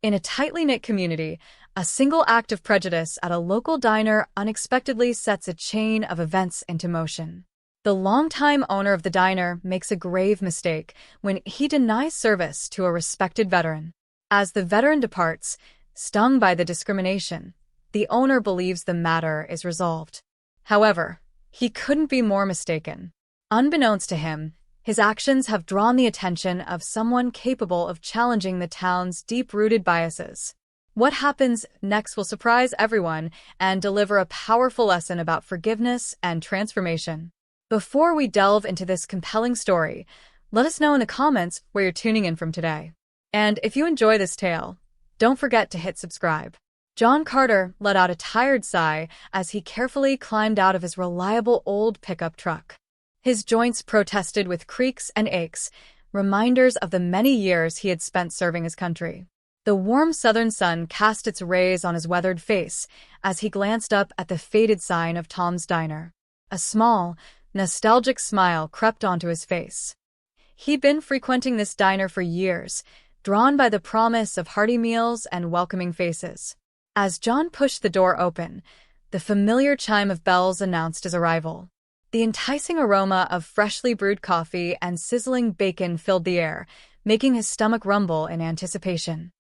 In a tightly knit community, a single act of prejudice at a local diner unexpectedly sets a chain of events into motion. The longtime owner of the diner makes a grave mistake when he denies service to a respected veteran. As the veteran departs, stung by the discrimination, the owner believes the matter is resolved. However, he couldn't be more mistaken. Unbeknownst to him, his actions have drawn the attention of someone capable of challenging the town's deep-rooted biases. What happens next will surprise everyone and deliver a powerful lesson about forgiveness and transformation. Before we delve into this compelling story, let us know in the comments where you're tuning in from today. And if you enjoy this tale, don't forget to hit subscribe. John Carter let out a tired sigh as he carefully climbed out of his reliable old pickup truck. His joints protested with creaks and aches, reminders of the many years he had spent serving his country. The warm southern sun cast its rays on his weathered face as he glanced up at the faded sign of Tom's Diner. A small, nostalgic smile crept onto his face. He'd been frequenting this diner for years, drawn by the promise of hearty meals and welcoming faces. As John pushed the door open, the familiar chime of bells announced his arrival. The enticing aroma of freshly brewed coffee and sizzling bacon filled the air, making his stomach rumble in anticipation.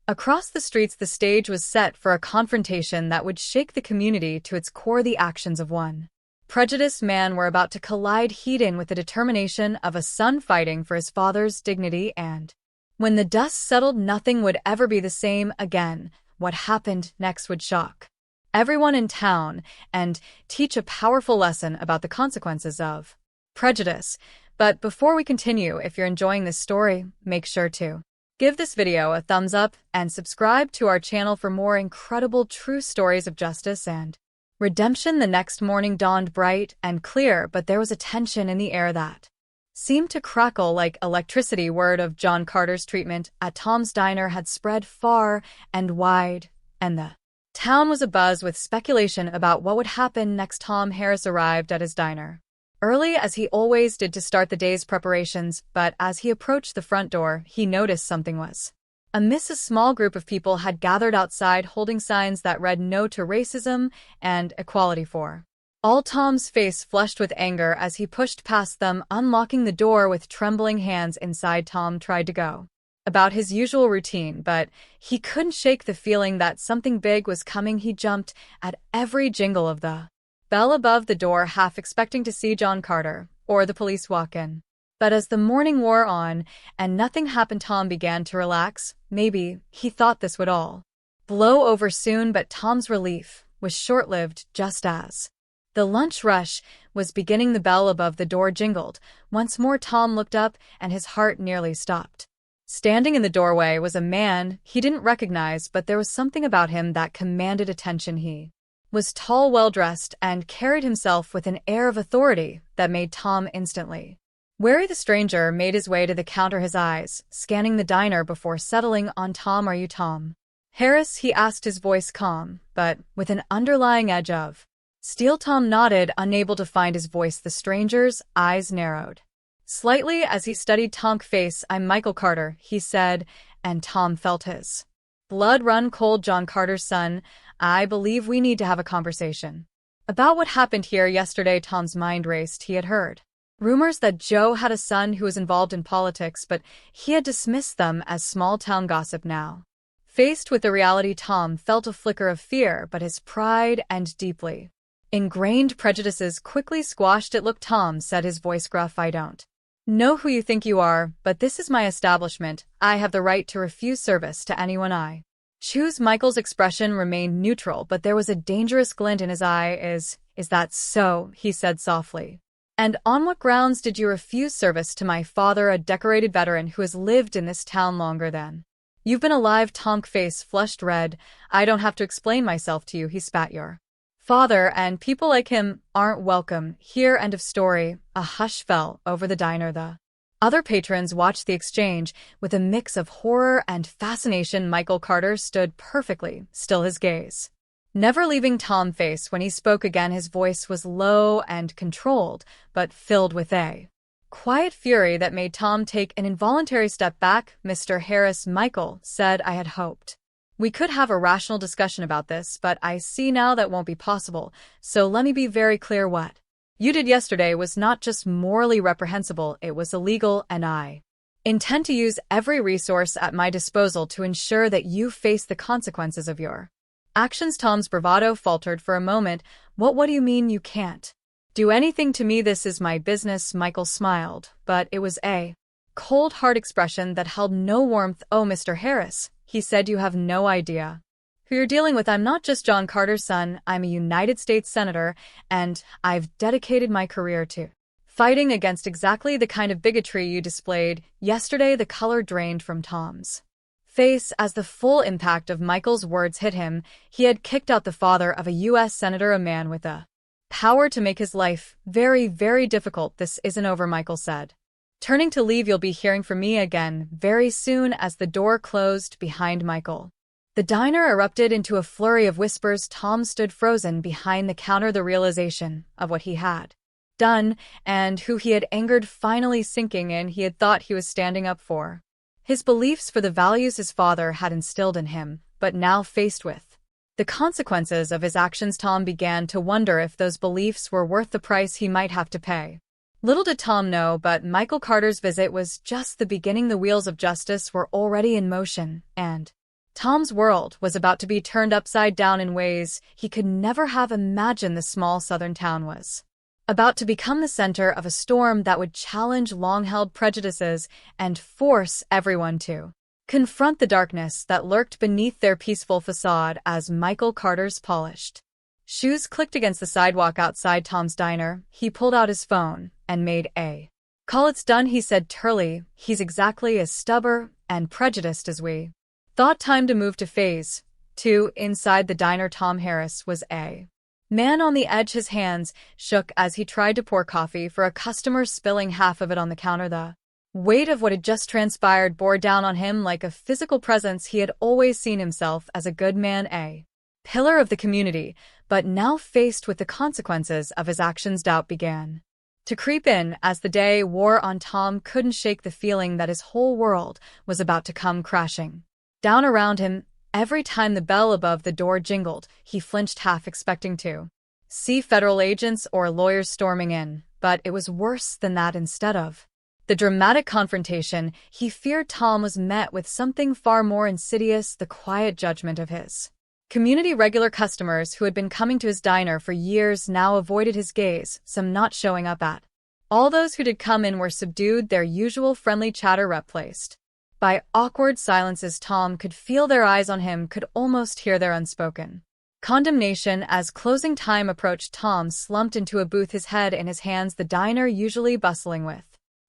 Across the streets, the stage was set for a confrontation that would shake the community to its core. The actions of one prejudiced man were about to collide head-on with the determination of a son fighting for his father's dignity, and when the dust settled, nothing would ever be the same again. What happened next would shock everyone in town and teach a powerful lesson about the consequences of prejudice. But before we continue, if you're enjoying this story, make sure to give this video a thumbs up and subscribe to our channel for more incredible true stories of justice and redemption. The next morning dawned bright and clear, but there was a tension in the air that seemed to crackle like electricity. Word of John Carter's treatment at Tom's Diner had spread far and wide, and the town was abuzz with speculation about what would happen next. Tom Harris arrived at his diner early, as he always did, to start the day's preparations, but as he approached the front door, he noticed something was amiss. A small group of people had gathered outside holding signs that read "No to Racism" and "Equality for All." Tom's face flushed with anger as he pushed past them, unlocking the door with trembling hands. Inside, Tom tried to go about his usual routine, but he couldn't shake the feeling that something big was coming. He jumped at every jingle of the bell above the door, half expecting to see John Carter or the police walk in. But as the morning wore on and nothing happened, Tom began to relax. Maybe he thought this would all blow over soon, but Tom's relief was short-lived. Just as the lunch rush was beginning, the bell above the door jingled once more. Tom looked up and his heart nearly stopped. Standing in the doorway was a man he didn't recognize, but there was something about him that commanded attention. He was tall, well-dressed, and carried himself with an air of authority that made Tom instantly wary. The stranger made his way to the counter, his eyes scanning the diner before settling on Tom. "Are you Tom Harris?" he asked, his voice calm, but with an underlying edge of steel. Tom nodded, unable to find his voice. The stranger's eyes narrowed slightly as he studied Tom's face. "I'm Michael Carter," he said, and Tom felt his blood run cold. "John Carter's son. I believe we need to have a conversation about what happened here yesterday." Tom's mind raced. He had heard rumors that Joe had a son who was involved in politics, but he had dismissed them as small-town gossip. Now, faced with the reality, Tom felt a flicker of fear, but his pride and deeply ingrained prejudices quickly squashed it. "Look," Tom said, his voice gruff, "I don't know who you think you are, but this is my establishment. I have the right to refuse service to anyone I choose." Michael's expression remained neutral, but there was a dangerous glint in his eye. Is that so?" he said softly. "And on what grounds did you refuse service to my father, a decorated veteran who has lived in this town longer than you've been alive?" Tom's face flushed red. "I don't have to explain myself to you," he spat. "Your father and people like him aren't welcome here." End of story. A hush fell over the diner. The other patrons watched the exchange with a mix of horror and fascination. Michael Carter stood perfectly still, his gaze never leaving Tom's face. When he spoke again, his voice was low and controlled, but filled with a quiet fury that made Tom take an involuntary step back. "Mr. Harris," Michael said, "I had hoped We could have a rational discussion about this, but I see now that won't be possible, so let me be very clear what you did yesterday was not just morally reprehensible, it was illegal, and I intend to use every resource at my disposal to ensure that you face the consequences of your actions. Tom's bravado faltered for a moment. What do you mean you can't do anything to me? This is my business, Michael smiled, but it was a cold, hard expression that held no warmth. Oh, Mr. Harris, he said, you have no idea who you're dealing with. I'm not just John Carter's son, I'm a United States Senator, and I've dedicated my career to fighting against exactly the kind of bigotry you displayed yesterday. The color drained from Tom's face as the full impact of Michael's words hit him. He had kicked out the father of a U.S. Senator, a man with the power to make his life very, very difficult. This isn't over, Michael said, turning to leave. You'll be hearing from me again very soon. As the door closed behind Michael, the diner erupted into a flurry of whispers. Tom stood frozen behind the counter, the realization of what he had done and who he had angered finally sinking in. He had thought he was standing up for his beliefs, for the values his father had instilled in him, but now faced with the consequences of his actions, Tom began to wonder if those beliefs were worth the price he might have to pay. Little did Tom know, but Michael Carter's visit was just the beginning. The wheels of justice were already in motion, and Tom's world was about to be turned upside down in ways he could never have imagined. The small southern town was about to become the center of a storm that would challenge long-held prejudices and force everyone to confront the darkness that lurked beneath their peaceful facade. As Michael Carter's polished shoes clicked against the sidewalk outside Tom's diner, he pulled out his phone and made a call. It's done, he said tersely. He's exactly as stubborn and prejudiced as we thought. Time to move to phase 2. Inside the diner, Tom Harris was a man on the edge. His hands shook as he tried to pour coffee for a customer, spilling half of it on the counter. The weight of what had just transpired bore down on him like a physical presence. He had always seen himself as a good man, a pillar of the community, but now faced with the consequences of his actions, doubt began to creep in. As the day wore on, Tom couldn't shake the feeling that his whole world was about to come crashing down around him. Every time the bell above the door jingled, he flinched, half expecting to see federal agents or lawyers storming in, but it was worse than that. Instead of the dramatic confrontation, he feared Tom was met with something far more insidious: the quiet judgment of his community. Regular customers who had been coming to his diner for years now avoided his gaze, some not showing up at all. Those who did come in were subdued, their usual friendly chatter replaced by awkward silences. Tom could feel their eyes on him, could almost hear their unspoken condemnation. As closing time approached, Tom slumped into a booth, his head in his hands. The diner, usually bustling with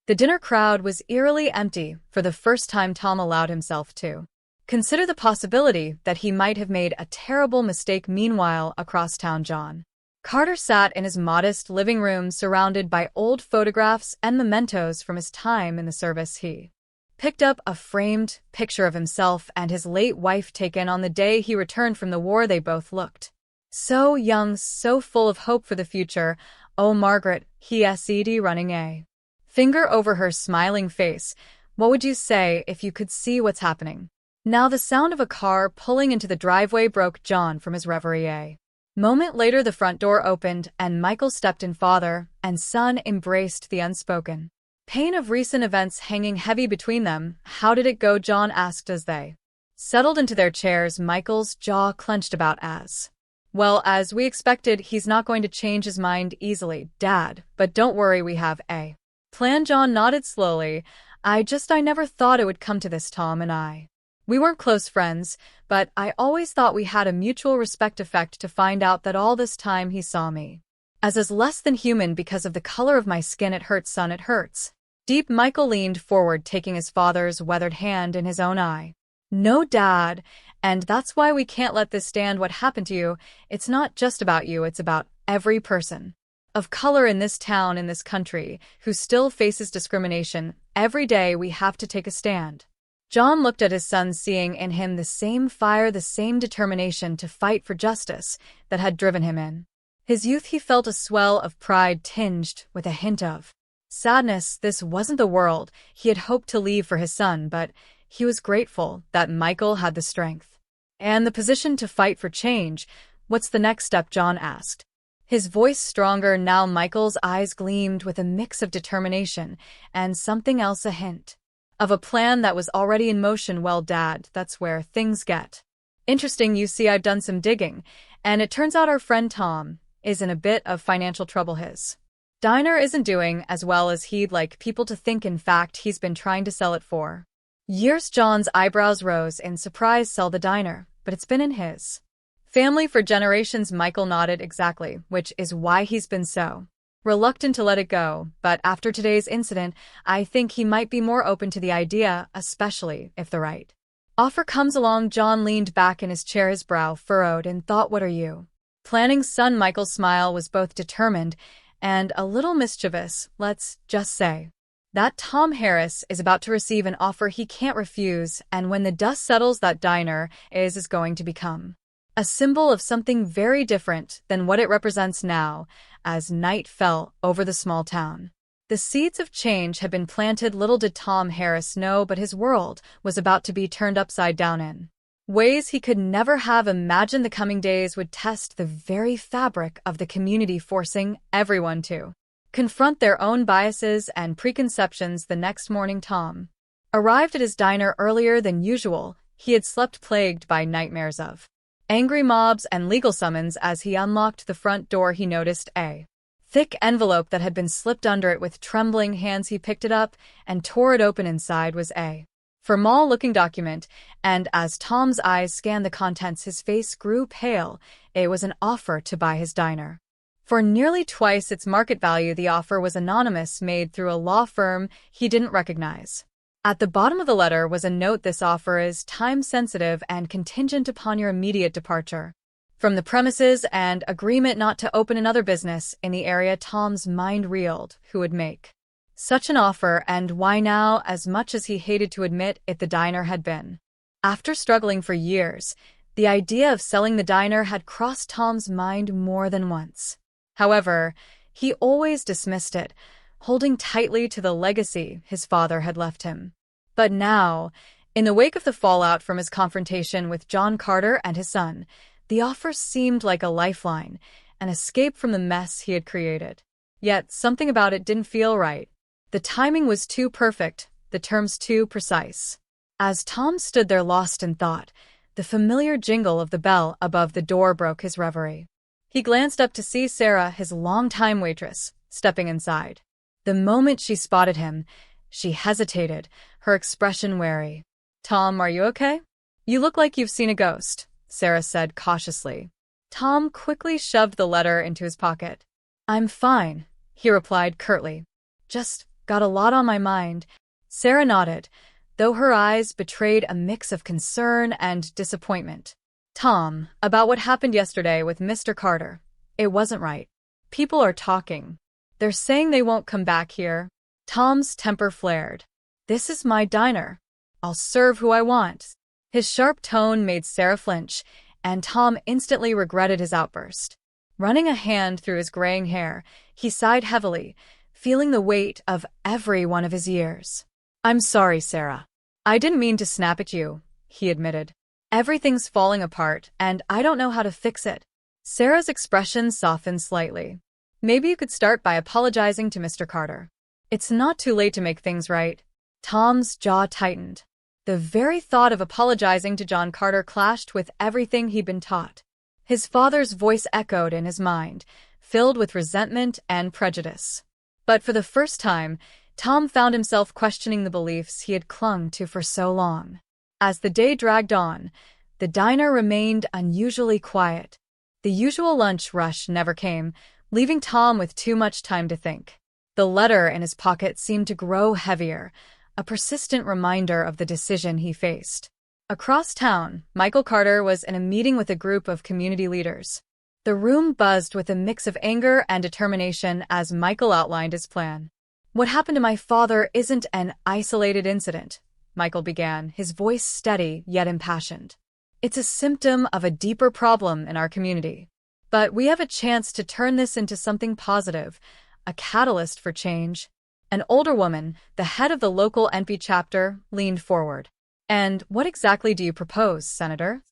the dinner crowd, was eerily empty. For the first time, Tom allowed himself to consider the possibility that he might have made a terrible mistake. Meanwhile, across town, John Carter sat in his modest living room, surrounded by old photographs and mementos from his time in the service. He picked up a framed picture of himself and his late wife, taken on the day he returned from the war. They both looked so young, so full of hope for the future. Oh, Margaret, he said, running a finger over her smiling face. What would you say if you could see what's happening now? The sound of a car pulling into the driveway broke John from his reverie. A moment later, the front door opened and Michael stepped in. Father and son embraced, the unspoken pain of recent events hanging heavy between them. How did it go? John asked as they settled into their chairs. Michael's jaw clenched. About as well as we expected. He's not going to change his mind easily, Dad, but don't worry, we have a plan. John nodded slowly. I never thought it would come to this. Tom and we weren't close friends, but I always thought we had a mutual respect. Effect to find out that all this time he saw me as less than human because of the color of my skin. It hurts, son, it hurts deep. Michael leaned forward, taking his father's weathered hand in his own. No, Dad, and that's why we can't let this stand. What happened to you, it's not just about you, it's about every person of color in this town, in this country, who still faces discrimination. Every day we have to take a stand. John looked at his son, seeing in him the same fire, the same determination to fight for justice that had driven him in his youth. He felt a swell of pride tinged with a hint of sadness. This wasn't the world he had hoped to leave for his son, but he was grateful that Michael had the strength And the position to fight for change. What's the next step? John asked. His voice stronger now. Michael's eyes gleamed with a mix of determination and something else, a hint of a plan that was already in motion. Well, Dad, that's where things get interesting. You see, I've done some digging, and it turns out our friend Tom is in a bit of financial trouble. His diner isn't doing as well as he'd like people to think. In fact, he's been trying to sell it for years. John's eyebrows rose in surprise. Sell the diner? But it's been in his family for generations. Michael nodded. Exactly, which is why he's been so reluctant to let it go. But after today's incident, I think he might be more open to the idea, especially if the right offer comes along. John leaned back in his chair, his brow furrowed in thought. What are you planning, son? Michael's smile was both determined and a little mischievous. Let's just say that Tom Harris is about to receive an offer he can't refuse, and when the dust settles, that diner is going to become a symbol of something very different than what it represents now. As night fell over the small town, the seeds of change had been planted. Little did Tom Harris know, but his world was about to be turned upside down in ways he could never have imagined. The coming days would test the very fabric of the community, forcing everyone to confront their own biases and preconceptions. The next morning, Tom arrived at his diner earlier than usual. He had slept plagued by nightmares of angry mobs and legal summons. As he unlocked the front door, he noticed a thick envelope that had been slipped under it. With trembling hands, he picked it up and tore it open. Inside was a formal-looking document, and as Tom's eyes scanned the contents, his face grew pale. It was an offer to buy his diner for nearly twice its market value. The offer was anonymous, made through a law firm he didn't recognize. At the bottom of the letter was a note: this offer is time-sensitive and contingent upon your immediate departure from the premises and agreement not to open another business in the area. Tom's mind reeled. Who would make such an offer, and why now? As much as he hated to admit it, the diner had been. After struggling for years, the idea of selling the diner had crossed Tom's mind more than once. However, he always dismissed it, holding tightly to the legacy his father had left him. But now, in the wake of the fallout from his confrontation with John Carter and his son, the offer seemed like a lifeline, an escape from the mess he had created. Yet something about it didn't feel right. The timing was too perfect, the terms too precise. As Tom stood there lost in thought, the familiar jingle of the bell above the door broke his reverie. He glanced up to see Sarah, his longtime waitress, stepping inside. The moment she spotted him, she hesitated, her expression wary. Tom, are you okay? You look like you've seen a ghost, Sarah said cautiously. Tom quickly shoved the letter into his pocket. I'm fine, he replied curtly. Just got a lot on my mind. Sarah nodded, though her eyes betrayed a mix of concern and disappointment. Tom, about what happened yesterday with Mr. Carter. It wasn't right. People are talking. They're saying they won't come back here. Tom's temper flared. This is my diner. I'll serve who I want. His sharp tone made Sarah flinch, and Tom instantly regretted his outburst. Running a hand through his graying hair, he sighed heavily, feeling the weight of every one of his years. I'm sorry, Sarah. I didn't mean to snap at you, he admitted. Everything's falling apart, and I don't know how to fix it. Sarah's expression softened slightly. Maybe you could start by apologizing to Mr. Carter. It's not too late to make things right. Tom's jaw tightened. The very thought of apologizing to John Carter clashed with everything he'd been taught. His father's voice echoed in his mind, filled with resentment and prejudice. But for the first time, Tom found himself questioning the beliefs he had clung to for so long. As the day dragged on, the diner remained unusually quiet. The usual lunch rush never came, leaving Tom with too much time to think. The letter in his pocket seemed to grow heavier, a persistent reminder of the decision he faced. Across town, Michael Carter was in a meeting with a group of community leaders. The room buzzed with a mix of anger and determination as Michael outlined his plan. What happened to my father isn't an isolated incident, Michael began, his voice steady yet impassioned. It's a symptom of a deeper problem in our community. But we have a chance to turn this into something positive, a catalyst for change. An older woman, the head of the local NP chapter, leaned forward. And what exactly do you propose, Senator?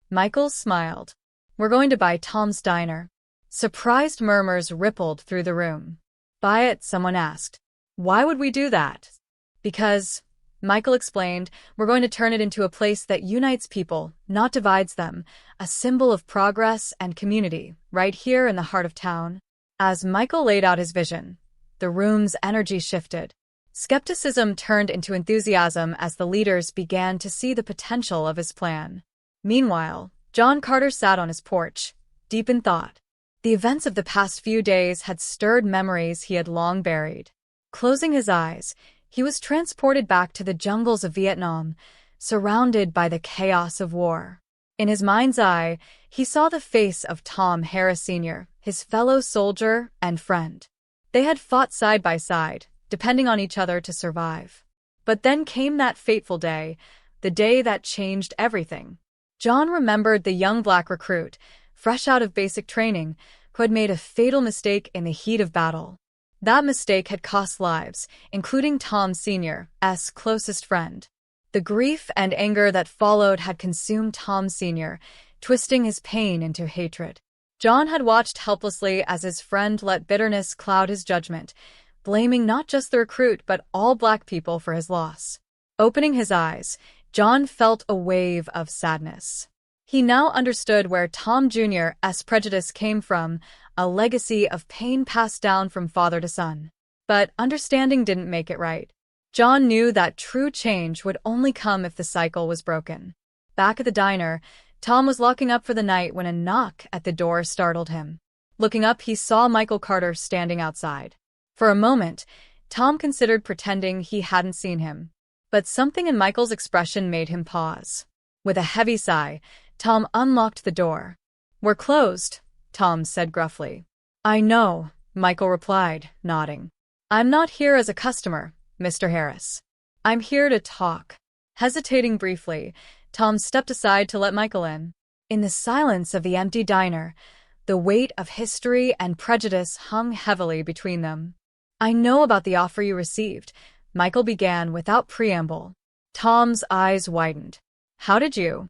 Michael smiled. We're going to buy Tom's diner. Surprised murmurs rippled through the room. Buy it, someone asked. Why would we do that? Because, Michael explained, we're going to turn it into a place that unites people, not divides them, a symbol of progress and community, right here in the heart of town. As Michael laid out his vision, the room's energy shifted. Skepticism turned into enthusiasm as the leaders began to see the potential of his plan. Meanwhile, John Carter sat on his porch, deep in thought. The events of the past few days had stirred memories he had long buried. Closing his eyes, he was transported back to the jungles of Vietnam, surrounded by the chaos of war. In his mind's eye, he saw the face of Tom Harris Sr., his fellow soldier and friend. They had fought side by side, depending on each other to survive. But then came that fateful day, the day that changed everything. John remembered the young black recruit, fresh out of basic training, who had made a fatal mistake in the heat of battle. That mistake had cost lives, including Tom Sr.'s closest friend. The grief and anger that followed had consumed Tom Sr., twisting his pain into hatred. John had watched helplessly as his friend let bitterness cloud his judgment, blaming not just the recruit but all black people for his loss. Opening his eyes, John felt a wave of sadness. He now understood where Tom Jr.'s prejudice came from, a legacy of pain passed down from father to son. But understanding didn't make it right. John knew that true change would only come if the cycle was broken. Back at the diner, Tom was locking up for the night when a knock at the door startled him. Looking up, he saw Michael Carter standing outside. For a moment, Tom considered pretending he hadn't seen him. But something in Michael's expression made him pause. With a heavy sigh, Tom unlocked the door. "We're closed," Tom said gruffly. "I know," Michael replied, nodding. "I'm not here as a customer, Mr. Harris. I'm here to talk." Hesitating briefly, Tom stepped aside to let Michael in. In the silence of the empty diner, the weight of history and prejudice hung heavily between them. "I know about the offer you received," Michael began without preamble. Tom's eyes widened. "How did you?"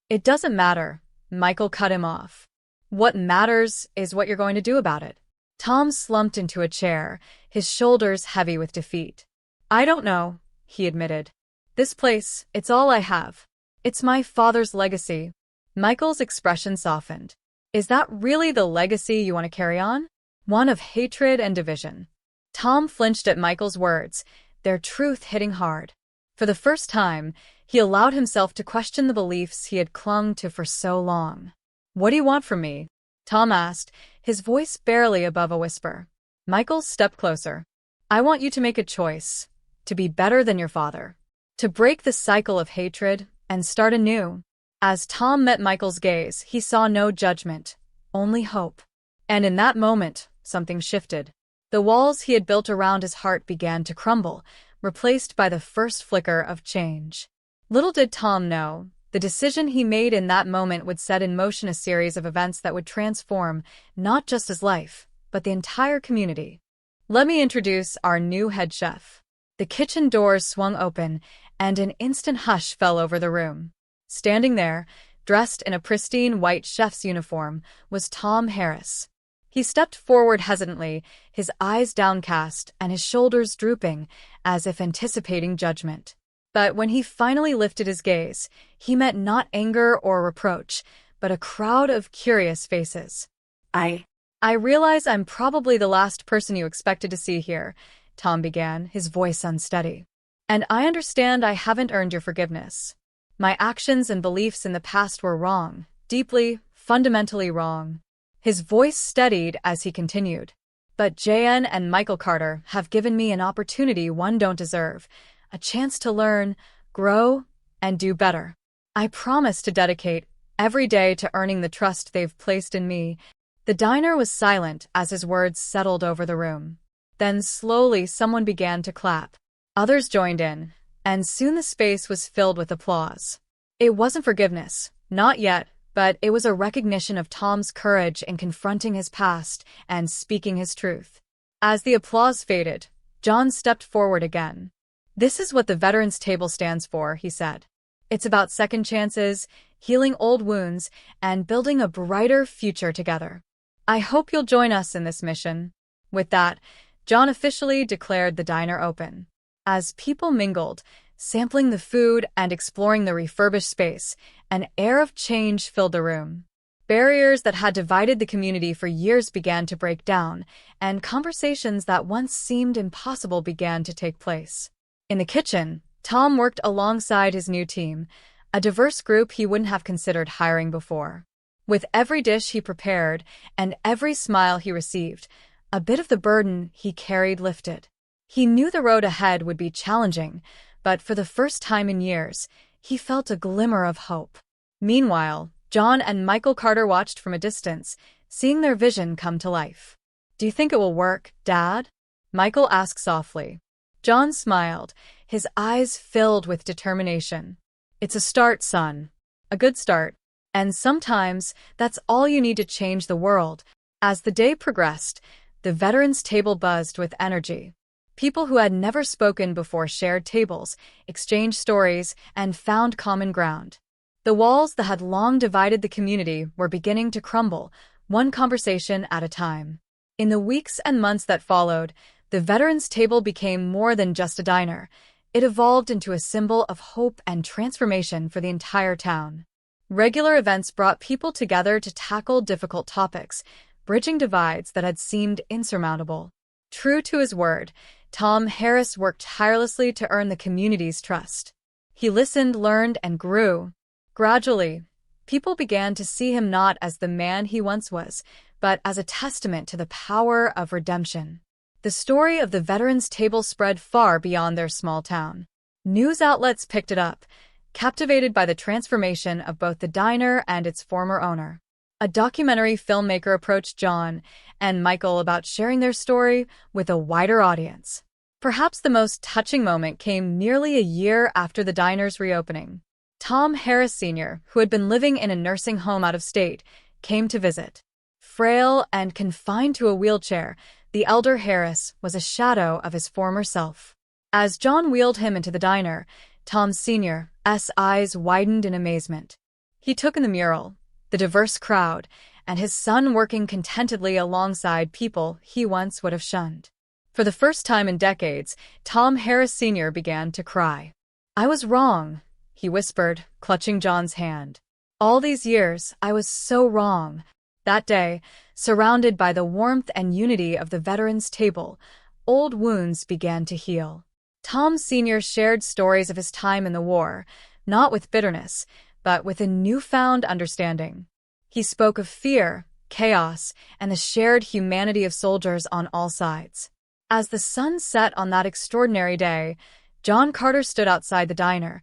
"It doesn't matter," Michael cut him off. "What matters is what you're going to do about it." Tom slumped into a chair, his shoulders heavy with defeat. "I don't know," he admitted. "This place, it's all I have. It's my father's legacy." Michael's expression softened. "Is that really the legacy you want to carry on? One of hatred and division?" Tom flinched at Michael's words, their truth hitting hard. For the first time, he allowed himself to question the beliefs he had clung to for so long. "What do you want from me?" Tom asked, his voice barely above a whisper. Michael stepped closer. "I want you to make a choice, to be better than your father, to break the cycle of hatred and start anew." As Tom met Michael's gaze, he saw no judgment, only hope. And in that moment, something shifted. The walls he had built around his heart began to crumble, replaced by the first flicker of change. Little did Tom know, the decision he made in that moment would set in motion a series of events that would transform not just his life, but the entire community. "Let me introduce our new head chef." The kitchen doors swung open, and an instant hush fell over the room. Standing there, dressed in a pristine white chef's uniform, was Tom Harris. He stepped forward hesitantly, his eyes downcast and his shoulders drooping, as if anticipating judgment. But when he finally lifted his gaze, he met not anger or reproach, but a crowd of curious faces. I realize I'm probably the last person you expected to see here," Tom began, his voice unsteady. "And I understand I haven't earned your forgiveness. My actions and beliefs in the past were wrong, deeply, fundamentally wrong." His voice steadied as he continued. "But JN and Michael Carter have given me an opportunity one don't deserve, a chance to learn, grow, and do better. I promise to dedicate every day to earning the trust they've placed in me." The diner was silent as his words settled over the room. Then slowly someone began to clap. Others joined in, and soon the space was filled with applause. It wasn't forgiveness, not yet, but it was a recognition of Tom's courage in confronting his past and speaking his truth. As the applause faded, John stepped forward again. "This is what the Veterans Table stands for," he said. It's about second chances, healing old wounds, and building a brighter future together. I hope you'll join us in this mission. With that, John officially declared the diner open. As people mingled, sampling the food and exploring the refurbished space, an air of change filled the room. Barriers that had divided the community for years began to break down, and conversations that once seemed impossible began to take place. In the kitchen, Tom worked alongside his new team, a diverse group he wouldn't have considered hiring before. With every dish he prepared and every smile he received, a bit of the burden he carried lifted. He knew the road ahead would be challenging, but for the first time in years, he felt a glimmer of hope. Meanwhile, John and Michael Carter watched from a distance, seeing their vision come to life. "Do you think it will work, Dad?" Michael asked softly. John smiled, his eyes filled with determination. "It's a start, son. A good start. And sometimes that's all you need to change the world." As the day progressed, the veterans' table buzzed with energy. People who had never spoken before shared tables, exchanged stories, and found common ground. The walls that had long divided the community were beginning to crumble, one conversation at a time. In the weeks and months that followed, the veterans' table became more than just a diner. It evolved into a symbol of hope and transformation for the entire town. Regular events brought people together to tackle difficult topics, bridging divides that had seemed insurmountable. True to his word, Tom Harris worked tirelessly to earn the community's trust. He listened, learned, and grew. Gradually, people began to see him not as the man he once was, but as a testament to the power of redemption. The story of the veterans' table spread far beyond their small town. News outlets picked it up, captivated by the transformation of both the diner and its former owner. A documentary filmmaker approached John and Michael about sharing their story with a wider audience. Perhaps the most touching moment came nearly a year after the diner's reopening. Tom Harris Sr., who had been living in a nursing home out of state, came to visit. Frail and confined to a wheelchair, the elder Harris was a shadow of his former self. As John wheeled him into the diner, Tom Sr.'s eyes widened in amazement. He took in the mural, the diverse crowd, and his son working contentedly alongside people he once would have shunned. For the first time in decades, Tom Harris Sr. began to cry. "I was wrong," he whispered, clutching John's hand. "All these years, I was so wrong." That day, surrounded by the warmth and unity of the veterans' table, old wounds began to heal. Tom Sr. shared stories of his time in the war, not with bitterness, but with a newfound understanding. He spoke of fear, chaos, and the shared humanity of soldiers on all sides. As the sun set on that extraordinary day, John Carter stood outside the diner,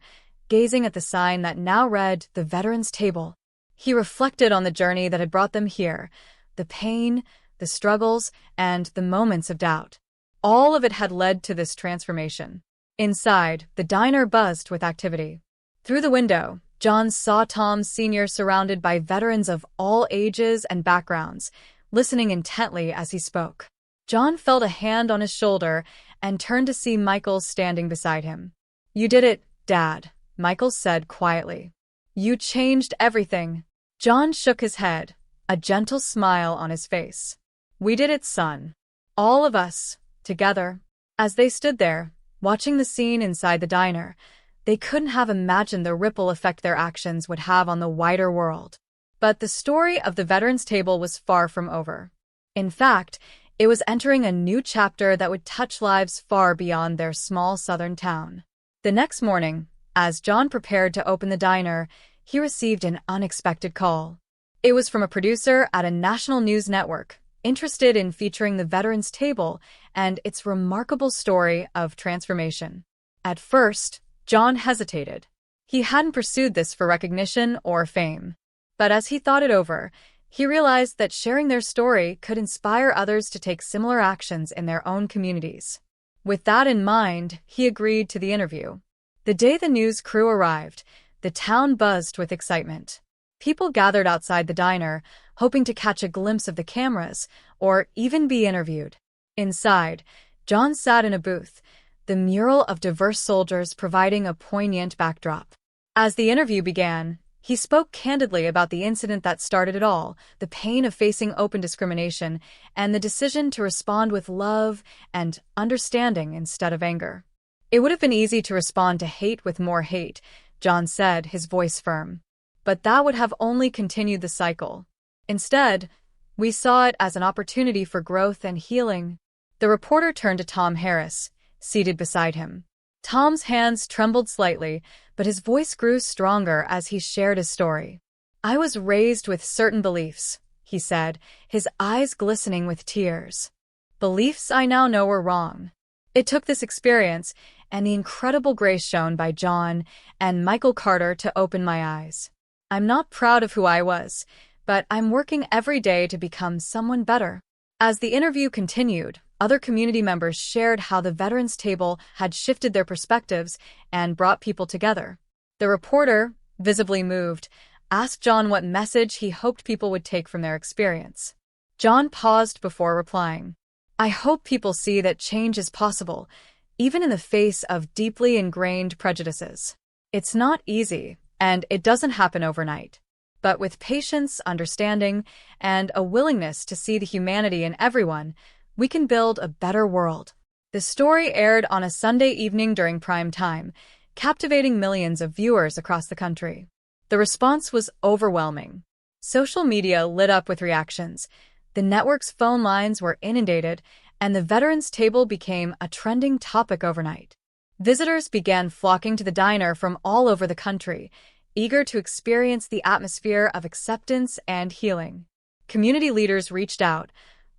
gazing at the sign that now read, "The Veterans Table." He reflected on the journey that had brought them here, the pain, the struggles, and the moments of doubt. All of it had led to this transformation. Inside, the diner buzzed with activity. Through the window, John saw Tom Sr. surrounded by veterans of all ages and backgrounds, listening intently as he spoke. John felt a hand on his shoulder and turned to see Michael standing beside him. "You did it, Dad," Michael said quietly. "You changed everything." John shook his head, a gentle smile on his face. "We did it, son. All of us, together." As they stood there, watching the scene inside the diner, they couldn't have imagined the ripple effect their actions would have on the wider world. But the story of the Veterans Table was far from over. In fact, it was entering a new chapter that would touch lives far beyond their small southern town. The next morning, as John prepared to open the diner, he received an unexpected call. It was from a producer at a national news network, interested in featuring the Veterans Table and its remarkable story of transformation. At first, John hesitated. He hadn't pursued this for recognition or fame. But as he thought it over, he realized that sharing their story could inspire others to take similar actions in their own communities. With that in mind, he agreed to the interview. The day the news crew arrived, the town buzzed with excitement. People gathered outside the diner, hoping to catch a glimpse of the cameras or even be interviewed. Inside, John sat in a booth, the mural of diverse soldiers providing a poignant backdrop. As the interview began, he spoke candidly about the incident that started it all, the pain of facing open discrimination, and the decision to respond with love and understanding instead of anger. "It would have been easy to respond to hate with more hate," John said, his voice firm. "But that would have only continued the cycle. Instead, we saw it as an opportunity for growth and healing." The reporter turned to Tom Harris, seated beside him. Tom's hands trembled slightly, but his voice grew stronger as he shared his story. "I was raised with certain beliefs," he said, his eyes glistening with tears. "Beliefs I now know were wrong. It took this experience and the incredible grace shown by John and Michael Carter to open my eyes. I'm not proud of who I was, but I'm working every day to become someone better." As the interview continued, other community members shared how the Veterans Table had shifted their perspectives and brought people together. The reporter, visibly moved, asked John what message he hoped people would take from their experience. John paused before replying. "I hope people see that change is possible, even in the face of deeply ingrained prejudices. It's not easy, and it doesn't happen overnight. But with patience, understanding, and a willingness to see the humanity in everyone, we can build a better world." The story aired on a Sunday evening during prime time, captivating millions of viewers across the country. The response was overwhelming. Social media lit up with reactions. The network's phone lines were inundated, and the Veterans Table became a trending topic overnight. Visitors began flocking to the diner from all over the country, eager to experience the atmosphere of acceptance and healing. Community leaders reached out,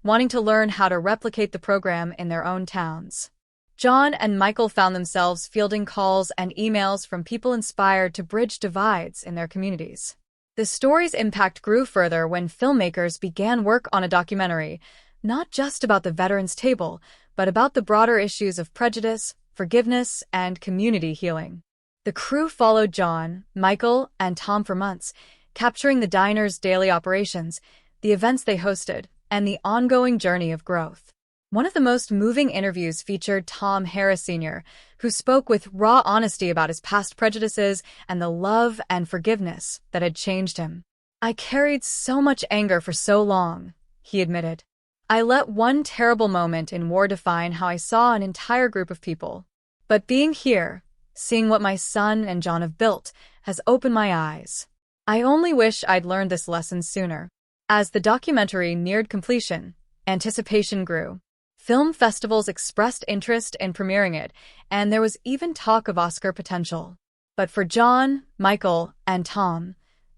wanting to learn how to replicate the program in their own towns. John and Michael found themselves fielding calls and emails from people inspired to bridge divides in their communities. The story's impact grew further when filmmakers began work on a documentary, not just about the Veterans Table, but about the broader issues of prejudice, forgiveness, and community healing. The crew followed John, Michael, and Tom for months, capturing the diner's daily operations, the events they hosted, and the ongoing journey of growth. One of the most moving interviews featured Tom Harris Sr., who spoke with raw honesty about his past prejudices and the love and forgiveness that had changed him. "I carried so much anger for so long," he admitted. "I let one terrible moment in war define how I saw an entire group of people. But being here, seeing what my son and John have built, has opened my eyes. I only wish I'd learned this lesson sooner." As the documentary neared completion, anticipation grew. Film festivals expressed interest in premiering it, and there was even talk of Oscar potential. But for John, Michael, and Tom,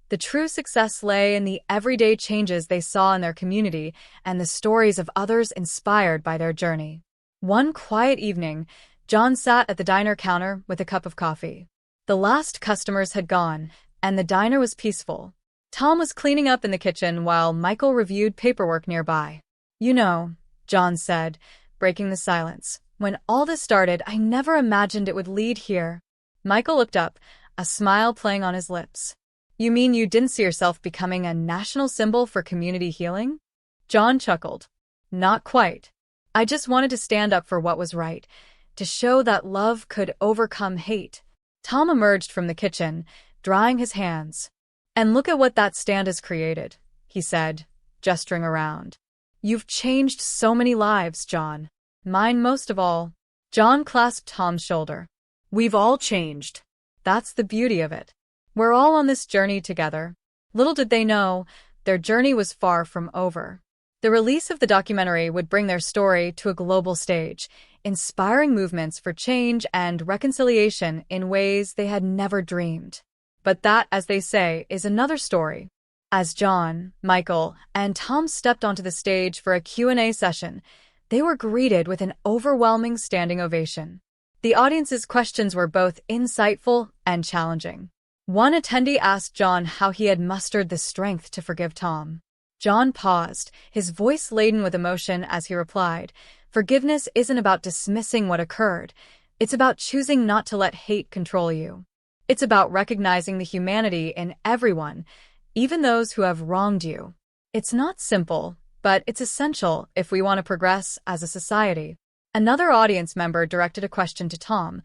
the true success lay in the everyday changes they saw in their community and the stories of others inspired by their journey. One quiet evening, John sat at the diner counter with a cup of coffee. The last customers had gone, and the diner was peaceful. Tom was cleaning up in the kitchen while Michael reviewed paperwork nearby. "You know," John said, breaking the silence, "when all this started, I never imagined it would lead here." Michael looked up, a smile playing on his lips. "You mean you didn't see yourself becoming a national symbol for community healing?" John chuckled. "Not quite. I just wanted to stand up for what was right, to show that love could overcome hate." Tom emerged from the kitchen, drying his hands. "And look at what that stand has created," he said, gesturing around. "You've changed so many lives, John. Mine most of all." John clasped Tom's shoulder. "We've all changed. That's the beauty of it. We're all on this journey together." Little did they know, their journey was far from over. The release of the documentary would bring their story to a global stage, inspiring movements for change and reconciliation in ways they had never dreamed. But that, as they say, is another story. As John, Michael, and Tom stepped onto the stage for a Q&A session, they were greeted with an overwhelming standing ovation. The audience's questions were both insightful and challenging. One attendee asked John how he had mustered the strength to forgive Tom. John paused, his voice laden with emotion as he replied, "Forgiveness isn't about dismissing what occurred. It's about choosing not to let hate control you. It's about recognizing the humanity in everyone, even those who have wronged you. It's not simple, but it's essential if we want to progress as a society." Another audience member directed a question to Tom,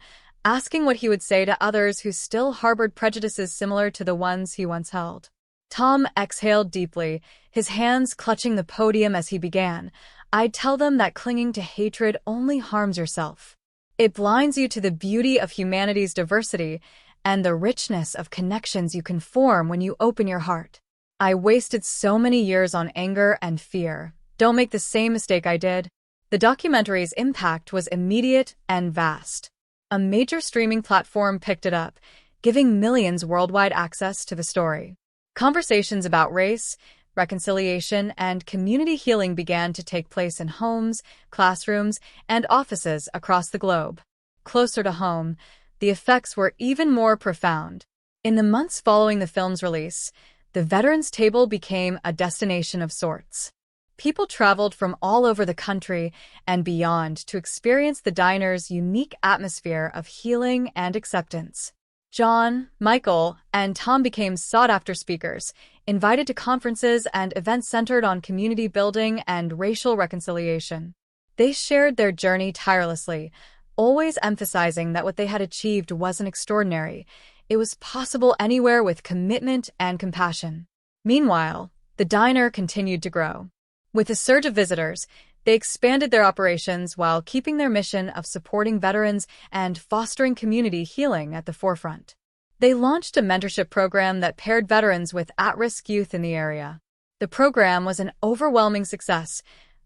asking what he would say to others who still harbored prejudices similar to the ones he once held. Tom exhaled deeply, his hands clutching the podium as he began. "I'd tell them that clinging to hatred only harms yourself. It blinds you to the beauty of humanity's diversity and the richness of connections you can form when you open your heart. I wasted so many years on anger and fear. Don't make the same mistake I did." The documentary's impact was immediate and vast. A major streaming platform picked it up, giving millions worldwide access to the story. Conversations about race, reconciliation, and community healing began to take place in homes, classrooms, and offices across the globe. Closer to home, the effects were even more profound. In the months following the film's release, the Veterans Table became a destination of sorts. People traveled from all over the country and beyond to experience the diner's unique atmosphere of healing and acceptance. John, Michael, and Tom became sought-after speakers, invited to conferences and events centered on community building and racial reconciliation. They shared their journey tirelessly, always emphasizing that what they had achieved wasn't extraordinary. It was possible anywhere with commitment and compassion. Meanwhile, the diner continued to grow. With a surge of visitors, they expanded their operations while keeping their mission of supporting veterans and fostering community healing at the forefront. They launched a mentorship program that paired veterans with at-risk youth in the area. The program was an overwhelming success,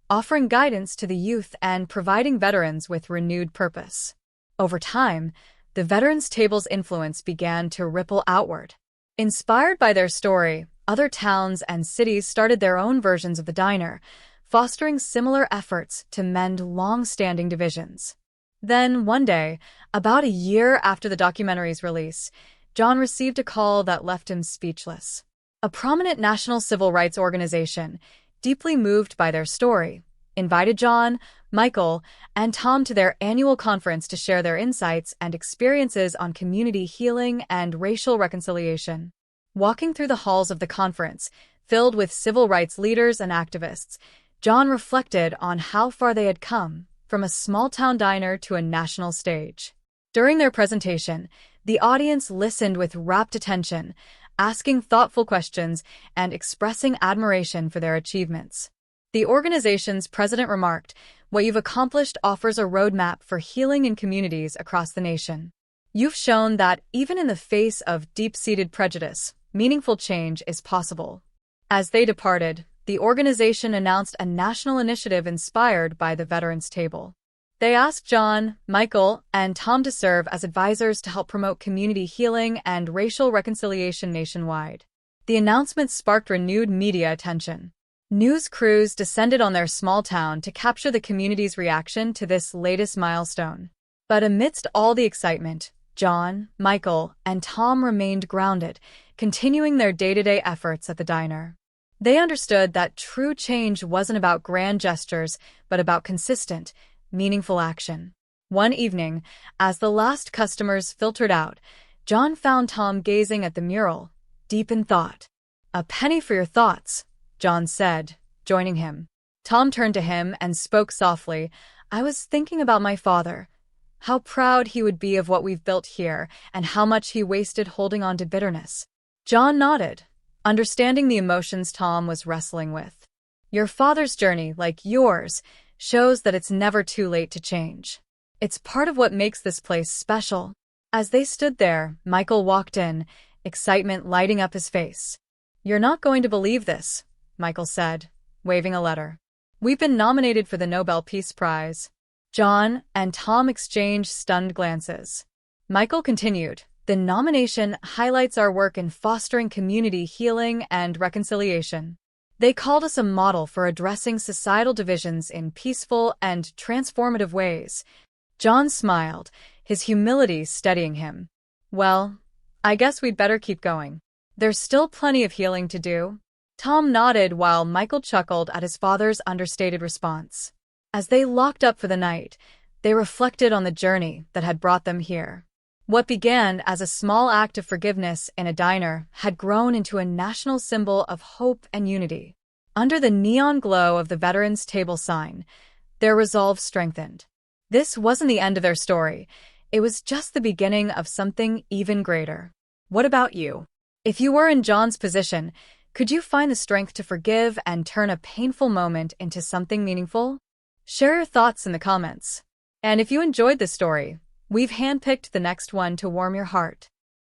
offering guidance to the youth and providing veterans with renewed purpose. Over time, the Veterans Table's influence began to ripple outward. Inspired by their story, other towns and cities started their own versions of the diner, fostering similar efforts to mend long-standing divisions. Then, one day, about a year after the documentary's release, John received a call that left him speechless. A prominent national civil rights organization, deeply moved by their story, invited John, Michael, and Tom to their annual conference to share their insights and experiences on community healing and racial reconciliation. Walking through the halls of the conference, filled with civil rights leaders and activists, John reflected on how far they had come, from a small-town diner to a national stage. During their presentation, the audience listened with rapt attention, asking thoughtful questions and expressing admiration for their achievements. The organization's president remarked, "What you've accomplished offers a roadmap for healing in communities across the nation. You've shown that, even in the face of deep-seated prejudice, meaningful change is possible." As they departed, the organization announced a national initiative inspired by the Veterans Table. They asked John, Michael, and Tom to serve as advisors to help promote community healing and racial reconciliation nationwide. The announcement sparked renewed media attention. News crews descended on their small town to capture the community's reaction to this latest milestone. But amidst all the excitement, John, Michael, and Tom remained grounded, continuing their day-to-day efforts at the diner. They understood that true change wasn't about grand gestures, but about consistent, meaningful action. One evening, as the last customers filtered out, John found Tom gazing at the mural, deep in thought. "A penny for your thoughts," John said, joining him. Tom turned to him and spoke softly. "I was thinking about my father. How proud he would be of what we've built here, and how much he wasted holding on to bitterness." John nodded, understanding the emotions Tom was wrestling with. "Your father's journey, like yours, shows that it's never too late to change. It's part of what makes this place special." As they stood there, Michael walked in, excitement lighting up his face. "You're not going to believe this," Michael said, waving a letter. "We've been nominated for the Nobel Peace Prize." John and Tom exchanged stunned glances. Michael continued, "The nomination highlights our work in fostering community healing and reconciliation. They called us a model for addressing societal divisions in peaceful and transformative ways." John smiled, his humility steadying him. "Well, I guess we'd better keep going. There's still plenty of healing to do." Tom nodded while Michael chuckled at his father's understated response. As they locked up for the night, they reflected on the journey that had brought them here. What began as a small act of forgiveness in a diner had grown into a national symbol of hope and unity. Under the neon glow of the Veterans Table sign, their resolve strengthened. This wasn't the end of their story. It was just the beginning of something even greater. What about you? If you were in John's position, could you find the strength to forgive and turn a painful moment into something meaningful? Share your thoughts in the comments. And if you enjoyed this story, we've handpicked the next one to warm your heart.